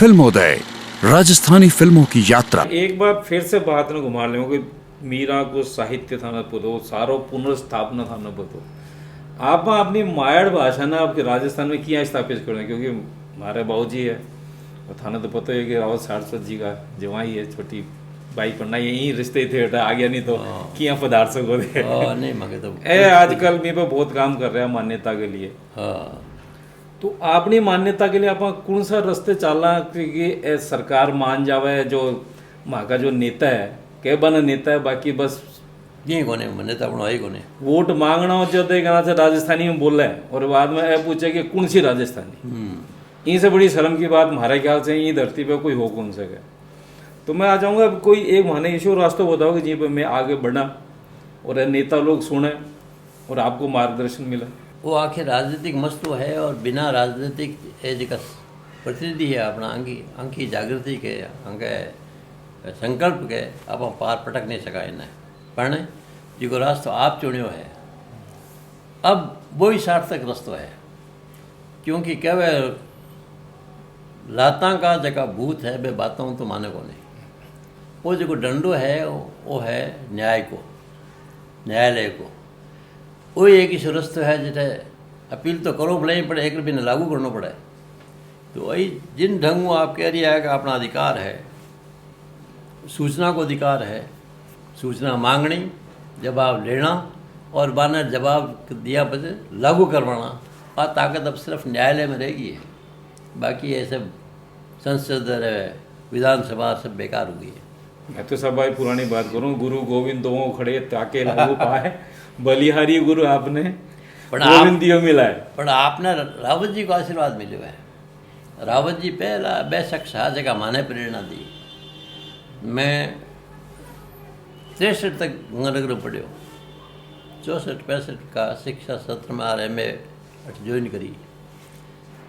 फिल्मोदय, राजस्थानी फिल्मों की यात्रा। एक बार फिर से बात ने घुमा लें कि मीरा को साहित्य थाना पतो सारो पुनर्स्थापना थाना पतो आप अपनी मायड़ भाषा ने आपके राजस्थान में किया स्थापित करें, क्योंकि हमारे बाबूजी है और थाना तो पता है कि रावत सारस्वत जी का जवाई है, छोटी बाई पढ़ना यही रिश्ते थे आ गया, नहीं तो किया पदार्थ सको थे नहीं मगे तो ए आजकल मैं पे बहुत काम कर रहा है मान्यता के लिए। हाँ तो अपनी मान्यता के लिए आप कौन सा रास्ते चालना कि सरकार मान जावे, जो वहाँ का जो नेता है के बना नेता है, बाकी बस ये कोने मान्यता बनो आई कोने वोट मांगना हो जो कहना से राजस्थानी में बोल रहे हैं और बाद में यह पूछे कि कौन सी राजस्थानी। इनसे बड़ी शर्म की बात हमारे ख्याल से ये धरती पे कोई हो कौन सके। तो मैं आ जाऊँगा कोई एक माने इशू रास्ता बताओ कि जी पे मैं आगे बढ़ा और नेता लोग सुने और आपको मार्गदर्शन मिला। वो आखिर राजनीतिक मस्तु है और बिना राजनीतिक एज का प्रतिनिधि है अपना अंकी जागृति के अंक संकल्प के आप पार पटक नहीं सका इन्हें पण जो रास्तो आप चुनियो है अब वही सार्थक रास्तो है, क्योंकि क्या वे लाता का जगह भूत है बे बातों तो माने को नहीं। वो जो डंडो है वो है न्यायालय को वो एक ही रास्तो है जिसे अपील तो करो पड़े ही पड़े, एक रुपये ने लागू करना पड़े। तो वही जिन ढंगों आप कह रही है कि अपना अधिकार है, सूचना को अधिकार है, सूचना मांगनी, जवाब लेना और बाने जवाब दिया बजे लागू करवाना, और ताकत अब सिर्फ न्यायालय में रहेगी है, बाकी ये सब संसद विधानसभा सब बेकार हो गई है। मैं तो सब भाई पुरानी बात करूं, गुरु गोविंद दो खड़े ताके लागू पाए बलिहारी गुरु आपने गोविंद दियो मिला है। पर आपने रावत जी को आशीर्वाद मिले है। रावत जी पहला बेशक आ जगह माने प्रेरणा दी। मैं 63 तक गंगानगर पढ़ियो, 64-65 का शिक्षा सत्र में RMA ज्वाइन करी।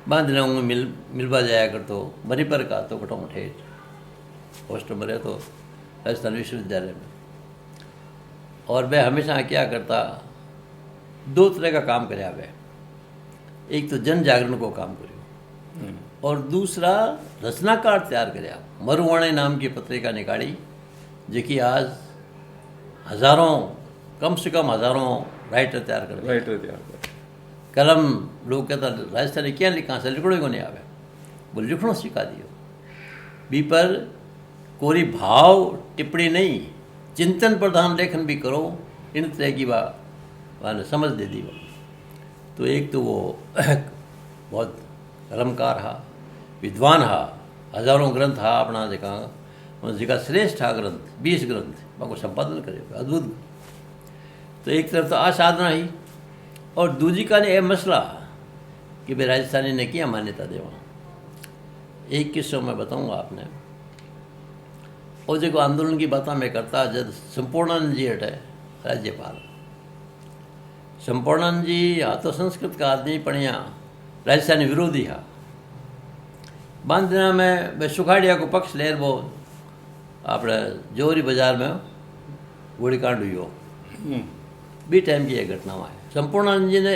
बाद में मिलवा जाया कर तो मणिपुर का तो कटो ठेठ हॉस्टल में रहे तो राजस्थान विश्वविद्यालय में। और वह हमेशा क्या करता, दो तरह का काम करे वे, एक तो जन जागरण को काम करियो और दूसरा रचनाकार तैयार करे। मरुवाणे नाम की पत्रिका निकाली जेकी आज हजारों कम से कम हजारों राइटर तैयार कर कलम लोग कहता राजस्थानी क्या लिखा से लिखड़ो को नहीं आवे, वो लिखणो सिखा दियो। बी पर कोरी भाव टिप्पणी नहीं, चिंतन प्रधान लेखन भी करो, इन तरह की बात समझ दे दी। तो एक तो वो बहुत कलमकार हा, विद्वान हा, हजारों ग्रंथ हा अपना जगह श्रेष्ठ हा ग्रंथ 20 ग्रंथ को संपादन करे अद्भुत। तो एक तरफ तो आ साधना ही और दूजी का ने यह मसला कि भाई राजस्थानी ने क्या मान्यता देवा। एक किस्सा मैं बताऊंगा आपने, और जो आंदोलन की बात मैं करता जब संपूर्णानंद जी हटे राज्यपाल, संपूर्णानंद जी या तो संस्कृत का आदमी पढ़िया राजस्थानी विरोधी हा। बांध दिना में वे सुखाड़िया को पक्ष लेर वो अपने जोरी बाजार में गोलीकांड हुई हो बी टाइम की यह घटना है। संपूर्णानंद जी ने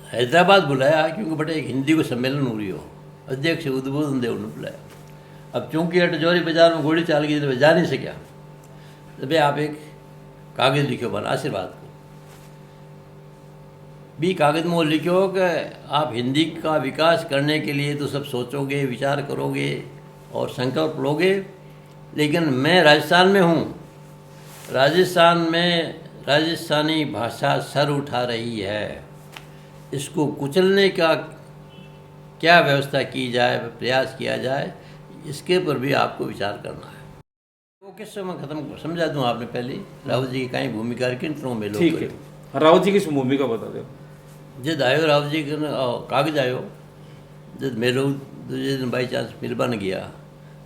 हैदराबाद बुलाया क्योंकि बटे एक हिंदी को सम्मेलन हो रही हो, अध्यक्ष उद्बोधन देव ने बुलाया। अब चूंकि अट जोरी बाजार में गोली चाल गई तो जा नहीं सका, तो भाई आप एक कागज लिखो बना आशीर्वाद को। भी कागज में वो लिखो कि आप हिंदी का विकास करने के लिए तो सब सोचोगे, विचार करोगे और संकल्प लोगे, लेकिन मैं राजस्थान में हूँ, राजस्थान में राजस्थानी भाषा सर उठा रही है, इसको कुचलने का क्या व्यवस्था की जाए, प्रयास किया जाए, इसके पर भी आपको विचार करना है। वो किस समय खत्म समझा दूँ आपने पहले रावत जी की कहीं भूमिका किन तरह में लोग। ठीक है, रावत जी की भूमिका बता दो। जब आयो रावत जी के कागज आयो, जब मेरे दूसरे दिन बाई चांस मिलबा न गया,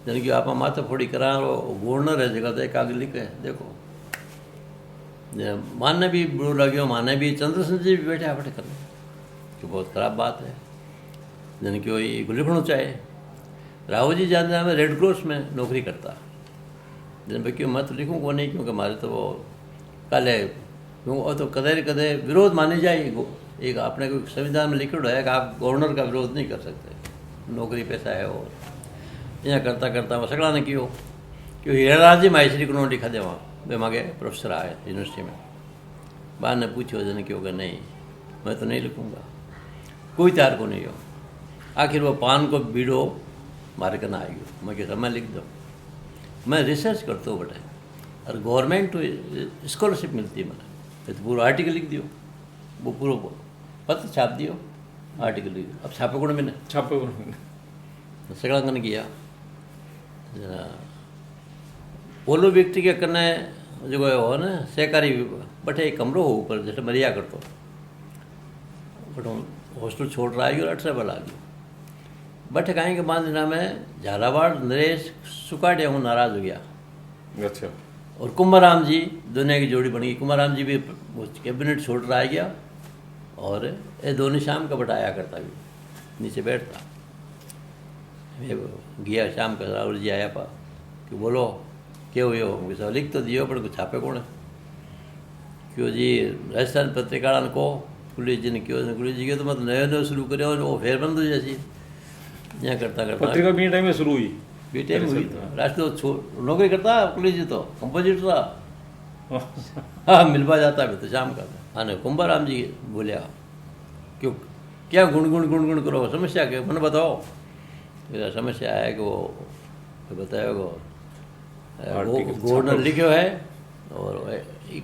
जन कि आप माथा फोड़ी करा गवर्नर है जगह तो कागज लिखे देखो, माने भी बुरो लगे, माने भी चंद्रसेन जी भी बैठे आपटे करने जो बहुत ख़राब बात है, जन कि वही लिखना चाहे। रावत जी जानते हैं रेड क्रॉस में नौकरी करता, जन भाई क्यों मैं तो लिखूँ को नहीं, क्योंकि हमारे तो वो कल है क्यों तो कदे कदे विरोध माने जाए। एक आपने कोई संविधान में लिखा है कि आप गवर्नर का विरोध नहीं कर सकते, नौकरी पैसा है। यहाँ करता करता मैं सगड़ा ने कियो कि हीरालाल जी माइसरी को लिखा दे वहाँ वे मांगे प्रोफेसर आए यूनिवर्सिटी में। बाद ने पूछो जन क्यों कि नहीं मैं तो नहीं लिखूँगा, कोई तैयार को नहीं हो। आखिर वो पान को बीड़ो मारे करना आई हो। मैं कहता मैं लिख दो, मैं रिसर्च करता हूँ बेटा, और गवर्नमेंट तो स्कॉलरशिप मिलती है मैंने तो पूरा आर्टिकल लिख दियो, वो पूरा पत्र छाप दियो, आर्टिकल लिख दियो। अब छापे कौन मैंने छापे सगड़ा कन किया ओलो व्यक्ति के कने जो हो ना सहकारी बटे एक कमरो हो ऊपर जैसे मरिया करतो बट हॉस्टल छोड़ रहा है और 8 साल आ गई बट कहीं के बाद दिना में झालावाड़ नरेश सुकाटे हूँ नाराज हो गया। अच्छा। और कुंभाराम जी दोनों की जोड़ी बनी। कुंभाराम जी भी कैबिनेट छोड़ रहा है गया और ये दोनों शाम का बटाया करता भी नीचे बैठता। गया शाम का राहुल जी आया पा कि बोलो क्यों हुए लिख तो दियो पर कुछ छापे कौन है क्यों जी राजस्थान पत्रिका को पुलिस जी ने क्यों पुलिस जी तो मतलब नयो शुरू करे और वो फेर बंद हो जैसी यहाँ करता करता पत्रिका बी टाइम में शुरू हुई बी टाइम हुई राष्ट्र तो नौकरी करता पुलिस जी तो कंपोजिट था। हाँ मिलवा जाता है तो शाम का। हाँ नहीं कुंभाराम जी बोलिया क्यों क्या गुण करो समस्या के मैंने बताओ। मेरा समस्या है कि वो बताया वो गवर्नर लिखो है और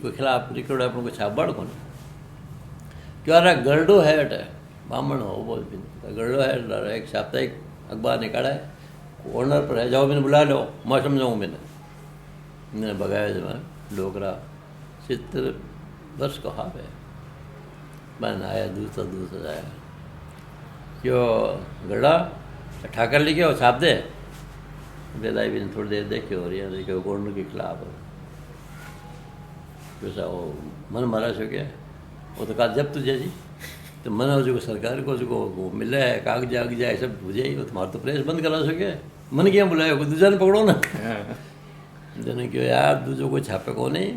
कोई खिलाफ लिखो है अपन को छाप बाड़ को क्यों रहा गरडो है अटे बामण हो बोल गरडो है एक साप्ताहिक अखबार निकाला है ऑनर पर है जाओ मैंने बुला लो मैं समझाऊँ मैंने भगाया जब डोगरा 70 वर्ष का हाफ है मैंने आया दूसरा आया क्यों गड़ा ठाकर लिखे और छाप दे बेलाई भी थोड़ी देर देखे और यहाँ देखे गवर्नर के खिलाफ वैसा वो मन मारा सो क्या वो तो कहा जब तुझे जी तो मन जो सरकार को जो वो मिले है कागज आग जाए सब हो जाए वो तुम्हारा तो प्रेस बंद करा सके मन क्या बुलाया कोई दूसरा ने पकड़ो ना जने क्यों यार दूसरों को छापे को नहीं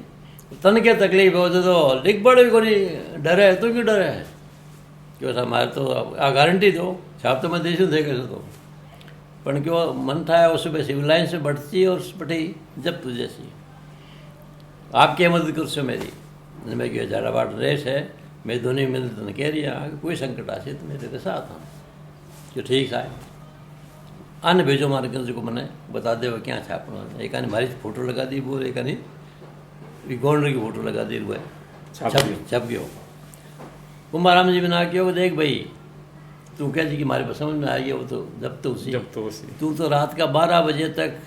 तन क्या तकलीफ हो तो लिख पड़े को नहीं डर है तो क्यों डर है क्यों हमारे तो गारंटी दो छाप तो मैं देशू दे कैसे तो पण क्यों मन था उस सुबह सिविल लाइन से बढ़ती और बटी जब तुझे जैसी आप क्या मदद कर सो मेरी मैं क्यों झालावाड़ रेस है मैं दोनों मिल तो कह रही है कोई संकट आसे तो मेरे के साथ हाँ जो ठीक है आने भेजो मारे को मैंने बता दे वो क्या छापना एक आने हमारी फोटो लगा दी वो एक आने गवर्नर की फोटो लगा दी वो छप गयो। कुंभाराम जी ने किया वो देख भाई तू कह जी कि हमारे पास समझ में आ गया वो तो जब तो उसी तू तो रात का 12 बजे तक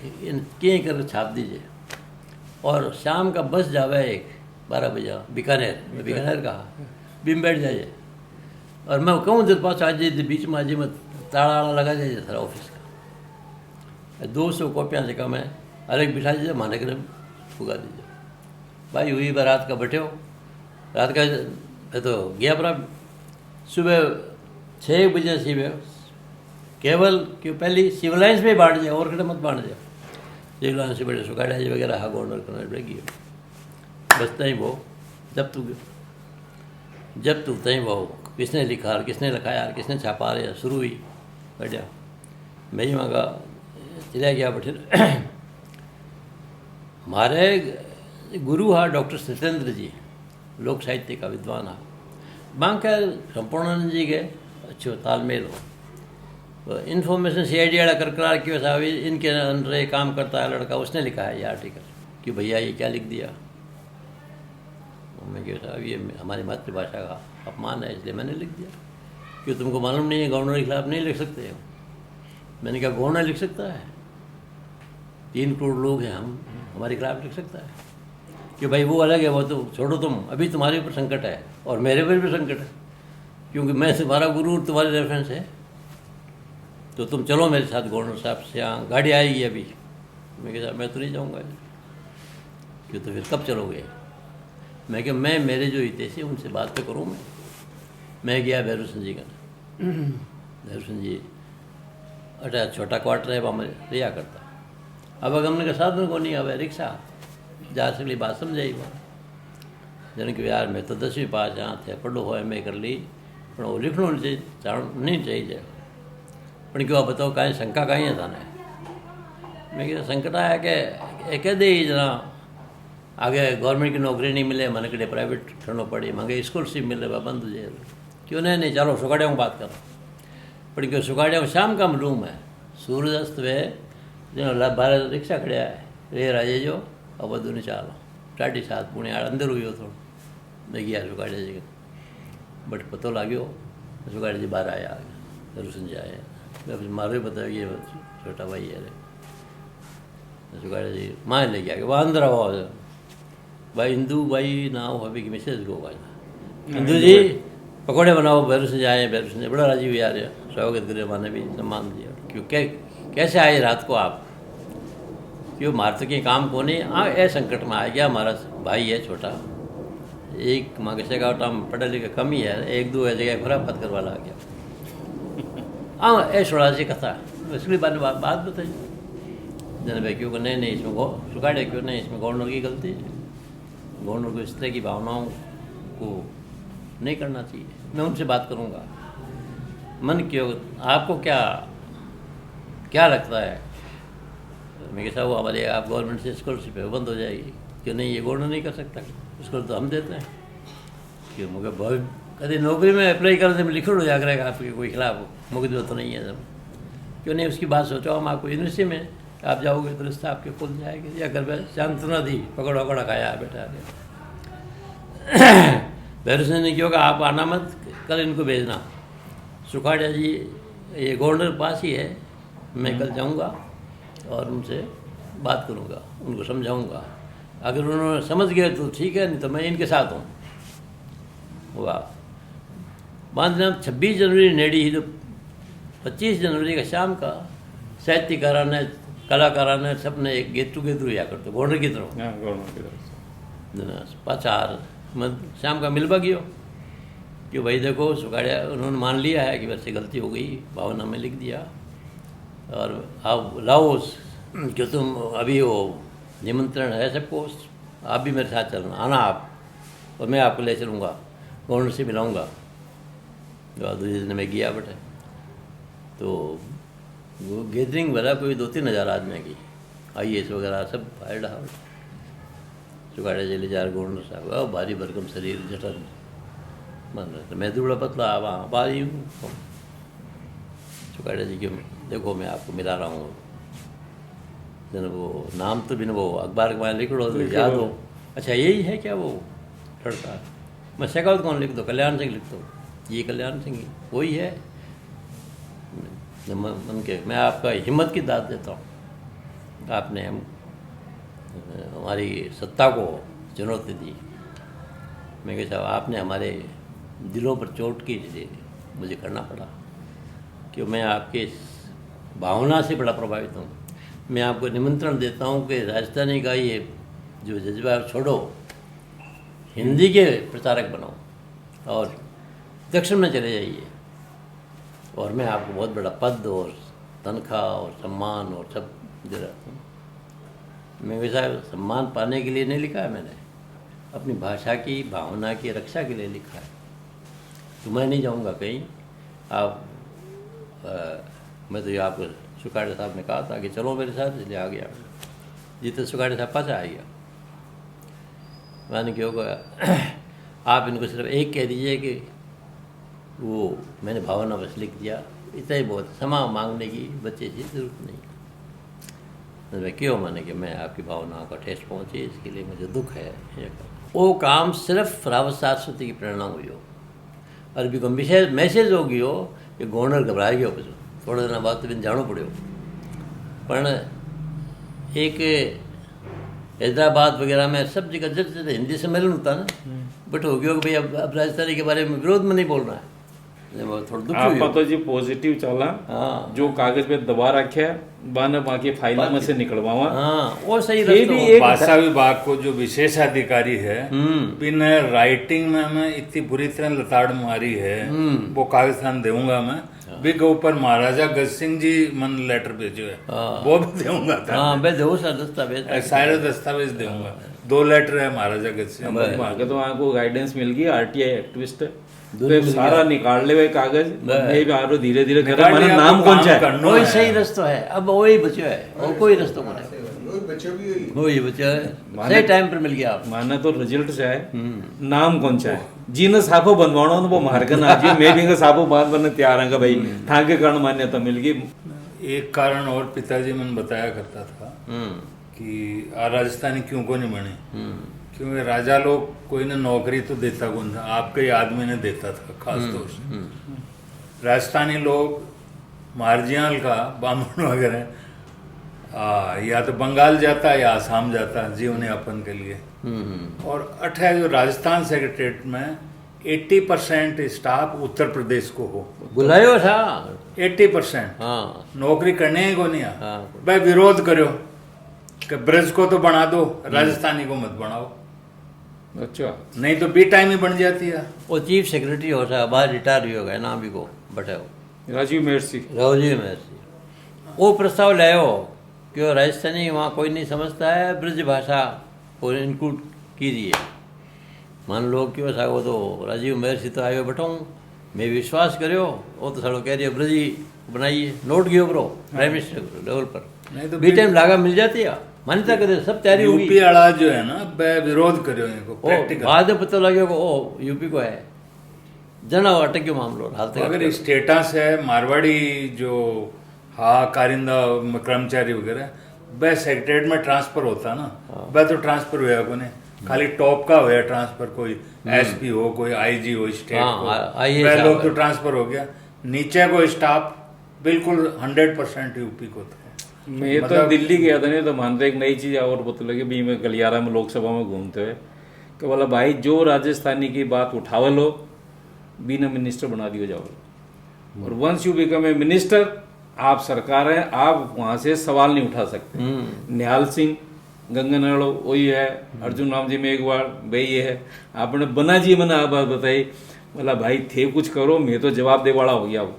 कहीं कर छाप दीजिए और शाम का बस जावे एक 12 बजे बीकानेर कहा बीम बैठ जाइए और मैं कहूँ जब पास आज बीच में आज में ताला लगा जाइए सारा ऑफिस का 200 कॉपियाँ से कम है अलग बिठा दीजिए माने कर फुगा दीजिए भाई हुई बार रात का बैठे हो रात का तो गया पर सुबह 6 बजे से केवल क्यों पहली सिविल लाइन्स में बांट जाए और कड़े मत बांट जाए सिविल लाइन से बड़े सुखाड़ा जी वगैरह हाँ गवर्नर करना पड़ेगी बस तई वो जब तू तई वो किसने लिखा और किसने लिखा यार किसने छापा रहे शुरू हुई बढ़िया मैं ही वहाँ का चला गया बैठे हमारे गुरु हाँ डॉक्टर सत्येंद्र जी लोक साहित्य का विद्वान हाँ बांका संपूर्णानंद जी के अच्छो तालमेल हो इन्फॉर्मेशन CID वाला करकरार क्यों साहब इनके अंदर काम करता है लड़का उसने लिखा है ये आर्टिकल कि भैया ये क्या लिख दिया मैं क्यों साहब ये हमारी मातृभाषा का अपमान है इसलिए मैंने लिख दिया क्यों तुमको मालूम नहीं है गवर्नर के खिलाफ नहीं लिख सकते हो। मैंने कहा गवर्नर लिख सकता है 3 करोड़ लोग हैं हम हमारे खिलाफ लिख सकता है कि भाई वो अलग है वो तो छोड़ो तुम अभी तुम्हारे ऊपर संकट है और मेरे पर भी संकट है क्योंकि मैं तुम्हारा गुरु और तुम्हारे रेफरेंस है तो तुम चलो मेरे साथ गवर्नर साहब से यहाँ गाड़ी आएगी अभी मैं कहा मैं तो नहीं जाऊँगा क्यों तो फिर कब चलोगे मैं क्या मैं मेरे जो हितैषी उनसे बात तो करूँ मैं गया भैरू सिंह जी का भैरू सिंह जी अटा छोटा क्वार्टर है वहाँ में रिया करता अब अगर हमने का साधन को नहीं आवे रिक्शा जा सकली बात समझाई वो जन कि यार मैं तो 10वीं पास यहाँ थे पढ़ो हो MA कर ली पर वो लिखना नहीं चाहिए पण क्यों बताओ कहीं शंका कहीं है थाने मैं क्या संकट आया कि एक दे जना आगे गवर्नमेंट की नौकरी नहीं मिले मन कड़े प्राइवेट ठंडो पड़ी मंगे स्कॉलरशिप मिले वह बंद हो जाए क्यों नहीं चलो सुखाड़ियों बात करो पर क्यों सुखाड़ियों शाम का मालूम है सूरज अस्त वे जो बारह रिक्शा खड़िया है रे राजे जो अब बधु नहीं चालो 7:30 पुणे अंदर हुई थोड़ा मैं गया सुखाड़े जी बट पतो लाग्यो सुखाड़े जी बाहर आया रुसन जाए मारो बताया ये छोटा भाई है सुखाड़े जी माँ ले गया वहाँ अंदर आओ भाई हिंदू भाई ना हो अभी की मैसेज को हिंदू जी पकौड़े बनाओ भैरू से जाए बड़ा राजी हुई यार स्वागत करे माने भी सम्मान दिया क्यों कैसे आए रात को आप क्यों मारते के काम को नहीं हाँ ए संकट में आ गया हमारा भाई है छोटा एक माँ के गाँव टाइम पढ़े लिखे कम ही है 1-2 जगह खुराफत करवा ला गया हाँ ए छोड़ा सी कथा इसलिए बात बताइए जन भाई क्यों नहीं इसमें सुखाड़े क्यों नहीं इसमें गवर्नर की गलती है गवर्नर को इस तरह की भावनाओं को नहीं करना चाहिए मैं उनसे बात करूंगा मन क्यों आपको क्या लगता है मैं कैसा वो हमारे आप गवर्नमेंट से स्कॉलरशिप है बंद हो जाएगी क्यों नहीं ये गवर्नर नहीं कर सकता उसको तो हम देते हैं क्यों मुझे बहुत कभी नौकरी में अप्लाई करने में लिखो जा करेगा आपके कोई खिलाफ मुकदमा तो नहीं है सब क्यों नहीं उसकी बात सोचो हम आपको यूनिवर्सिटी में आप जाओगे तो रिश्ता आपके खुल जाएगी या घर पर सांत्वना दी पकौड़ा वकौड़ा खाया बैठा भैरव ने क्यों कहा आप आना मत कल इनको भेजना सुखाड़िया जी ये गवर्नर पास ही है मैं कल जाऊंगा और उनसे बात करूंगा उनको समझाऊंगा अगर उन्होंने समझ गए तो ठीक है नहीं तो मैं इनके साथ हूँ वाह मान जनाब 26 जनवरी नेड़ी ही तो 25 जनवरी का शाम का साहित्यकारा ने कलाकारा ने सबने एक गेट टुगेदर हुआ करते गवर्नर की तरफ पाचार शाम का मिलवा गयो कि भाई देखो सुखाड़िया उन्होंने मान लिया है कि वैसे गलती हो गई भावना में लिख दिया और आप लाओ कि तुम अभी वो निमंत्रण है सबको आप भी मेरे साथ चलना आना आप और मैं आपको ले चलूँगा गवर्नर से मिलाऊँगा दूसरे दिन में गया बेटे तो वो गैदरिंग वाला कोई 2-3 हज़ार आदमी की IAS वगैरह सब आए डाल सुखाड़े चले जा गवर्नर साहब भारी भरकम शरीर जटन मान रहे मैं दुबड़ा पतला वहाँ भारी हूँ सुखाड़े जी क्यों देखो मैं आपको मिला रहा हूँ जन वो नाम तो बिन वो अखबार के लिख लो तो याद हो अच्छा यही है क्या वो लड़का मैं शेखावत कौन लिख दो कल्याण सिंह लिख दो ये कल्याण सिंह वही है उनके मैं आपका हिम्मत की दाद देता हूँ आपने हमारी सत्ता को चुनौती दी मैं कह साहब आपने हमारे दिलों पर चोट की इसलिए मुझे करना पड़ा कि मैं आपके भावना से बड़ा प्रभावित हूँ मैं आपको निमंत्रण देता हूँ कि राजस्थानी का ये जो जज्बा छोड़ो हिंदी के प्रचारक बनो और दक्षिण में चले जाइए और मैं आपको बहुत बड़ा पद और तनख्वाह और सम्मान और सब दे रहा हूँ मैं वैसा सम्मान पाने के लिए नहीं लिखा है मैंने अपनी भाषा की भावना की रक्षा के लिए लिखा है तो मैं नहीं जाऊँगा कहीं आप मैं तो ये आपको सुखाड़े साहब ने कहा था कि चलो मेरे साथ इसलिए आ गया जीते सुखाड़े साहब पास आ गया मैंने क्यों कहा आप इनको सिर्फ एक कह दीजिए कि वो मैंने भावना बस लिख दिया इतना ही बहुत क्षमा मांगने की बच्चे से जरूरत नहीं मैं क्यों माने कि मैं आपकी भावनाओं का ठेस पहुँची इसके लिए मुझे दुख है वो काम सिर्फ रावत शाश्वती की प्रेरणा हुई हो अरबी को मैसेज हो गई हो कि गवर्नर घबरा गया પછી थोड़ा दिन बाद तो बिन जाणो पड़ो पर एक हैदराबाद वगैरह में सब जगह जब हिंदी सम्मेलन होता ना बट हो गया कि भाई अब राजस्थानी के बारे में विरोध में नहीं बोलना है थोड़ा दुख आप तो जी पॉजिटिव चला हाँ जो कागज पे दबा रखे बाने बाकी फाइल में से निकलवावा हाँ वो सही ये भी एक भाषा विभाग को जो विशेष अधिकारी है बिन राइटिंग में हमें इतनी बुरी तरह लताड़ मारी है वो कागज थान दूंगा मैं भी के ऊपर महाराजा गज सिंह जी मन लेटर भेजो है वो भी दूंगा था हाँ मैं दो सर दस्तावेज सारे दस्तावेज दूंगा 2 लेटर है महाराजा गज सिंह। वहाँ के तो वहाँ को गाइडेंस मिल गई, आरटीआई एक्टिविस्ट है तो सारा निकाल ले कागज, नहीं भी आरो धीरे धीरे कर मैंने नाम कौन सा है, वही सही रास्ता है, अब वही बच्चा है और कोई रास्ता नहीं, वही बच्चा है, सही टाइम पर मिल गया। माना तो रिजल्ट से है, नाम कौन सा है, जिन साफो बनवाना वो मार्गन आज मैं भी साफो बात बनने तैयार है भाई, था के कारण मान्यता मिल गई। एक कारण और पिताजी मैंने बताया करता था कि राजस्थानी क्यों को नहीं बने, क्योंकि राजा लोग कोई ना नौकरी तो देता कौन था, आपके ही आदमी ने देता था खास तौर से। राजस्थानी लोग मार्जियाल का बामण वगैरह या तो बंगाल जाता या आसाम जाता जीवन यापन के लिए, और जो राजस्थान सेक्रेटरीट में 80% स्टाफ उत्तर प्रदेश को हो, बुलायो था 80%। हाँ। नौकरी करने ही को नहीं भाई, विरोध करो कि ब्रज को तो बना दो, राजस्थानी को मत बनाओ। अच्छा, नहीं तो बी टाइम ही बन जाती है। वो चीफ सेक्रेटरी हो था, बाहर रिटायर भी हो गया, नाम भी को बटाओ राजीव मेहर्षि वो प्रस्ताव लायो कि राजस्थानी वहाँ कोई नहीं समझता है, ब्रज भाषा को इंक्लूड कीजिए। मान लो क्यों सा वो तो राजीव मेहर्षि तो आयो बटाऊँ, मैं विश्वास करो वो तो साड़ो कह रही है ब्रज ही बनाइए, नोट गयो ब्रो प्राइम मिनिस्टर लेवल पर, नहीं तो बी टाइम लागा मिल जाती है, मान्यता करे सब तैयारी होगी। यूपी वाला जो है ना विरोध करो इनको प्रैक्टिकल, बाद में पता लगे ओ यूपी को है, जना अटक गयो मामलो हाल तक। अगर स्टेटस है मारवाड़ी जो कारिंदा कर्मचारी वगैरह, वह सेक्रेटरीट में ट्रांसफर होता ना, वह तो ट्रांसफर हुआ को नहीं, खाली टॉप का हुआ ट्रांसफर, कोई एसपी हो, कोई आईजी हो स्टेट को, वह लोग तो ट्रांसफर हो गया, नीचे को स्टाफ बिल्कुल 100% यूपी को था। मैं तो दिल्ली गया था, नहीं तो मानते एक नई चीज़ और पता लगी भी, मैं गलियारा में लोकसभा में घूमते हुए कि बोला भाई जो राजस्थानी की बात उठावे लो बिना मिनिस्टर बना दियो जाओ, और once you become a minister आप सरकार है, आप वहाँ से सवाल नहीं उठा सकते। निहाल सिंह गंगनाड़ो वही है, अर्जुन राम जी में एक बार वही है, आपने बना जी मैंने आप बात बताई, बोला भाई थे कुछ करो, मैं तो जवाब दे वाला हो गया वो।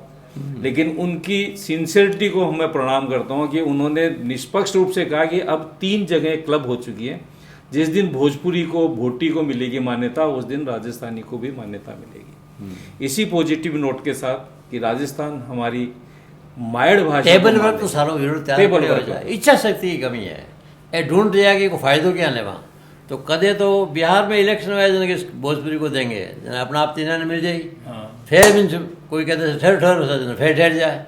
लेकिन उनकी सिंसियरिटी को मैं प्रणाम करता हूँ कि उन्होंने निष्पक्ष रूप से कहा कि अब 3 जगह क्लब हो चुकी है, जिस दिन भोजपुरी को भोटी को मिलेगी मान्यता, उस दिन राजस्थानी को भी मान्यता मिलेगी। इसी पॉजिटिव नोट के साथ कि राजस्थान हमारी मायड़ भाषा टेबल पर तो सारो विरोध तैयार हो जाए, इच्छा शक्ति की कमी है, ये ढूंढ दिया कि को फायदो क्या लेवा, तो कदे तो बिहार में इलेक्शन हुआ जन के भोजपुरी को देंगे, जन अपना आप 3 मिल जाएगी, फिर भी कोई कहते हैं ठहर फिर ठहर जाए,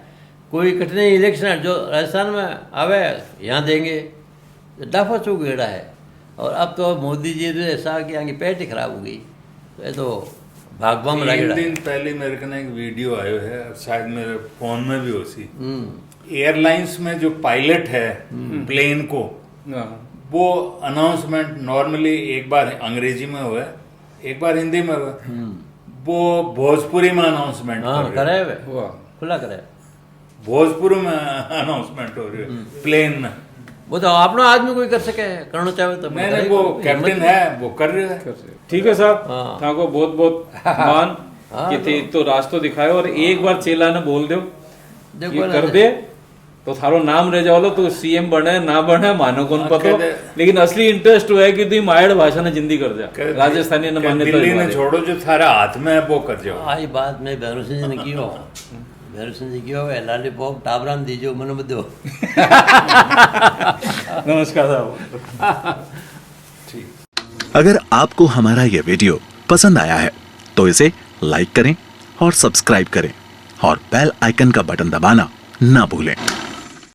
कोई कठिन इलेक्शन जो राजस्थान में आवे यहाँ देंगे, डाफा चौक गेड़ा है। और अब तो मोदी जी ने ऐसा कि यहाँ की पेट ही खराब हो गई, तो ये तो भागवा में लगे। 3 दिन पहले मेरे को एक वीडियो आयो है, शायद मेरे फोन में भी हो सी, एयरलाइंस में जो पायलट है प्लेन को, वो अनाउंसमेंट नॉर्मली एक बार अंग्रेजी में हुआ, एक बार हिंदी में हुआ, वो भोजपुरी में अनाउंसमेंट करे खुला करे, भोजपुरी में अनाउंसमेंट हो रही है प्लेन में। वो तो अपना आदमी कोई कर सके, करना चाहे तो नहीं, वो कैप्टन है वो कर रहे हैं। ठीक है साहब, था को बहुत बहुत मान कि थे तो रास्ता दिखाए, और एक बार चेला ने बोल दो कर दे तो थारो नाम रह जाओ, तो सीएम बने ना बने मानो कौन पतो, लेकिन असली इंटरेस्ट हुआ है कि तुम मायड़ भाषा ने जिंदी कर जा, राजस्थानी ने मान्यता दिल्ली ने छोड़ो जो थारा हाथ में है वो कर जाओ। आई बात में भैरव सिंह जी ने की हो, भैरव सिंह जी की हो लॉलीपॉप टाबरान दीजिए मन में दो। नमस्कार साहब। अगर आपको हमारा यह वीडियो पसंद आया है तो इसे लाइक करें और सब्सक्राइब करें, और बेल आइकन का बटन दबाना ना भूलें।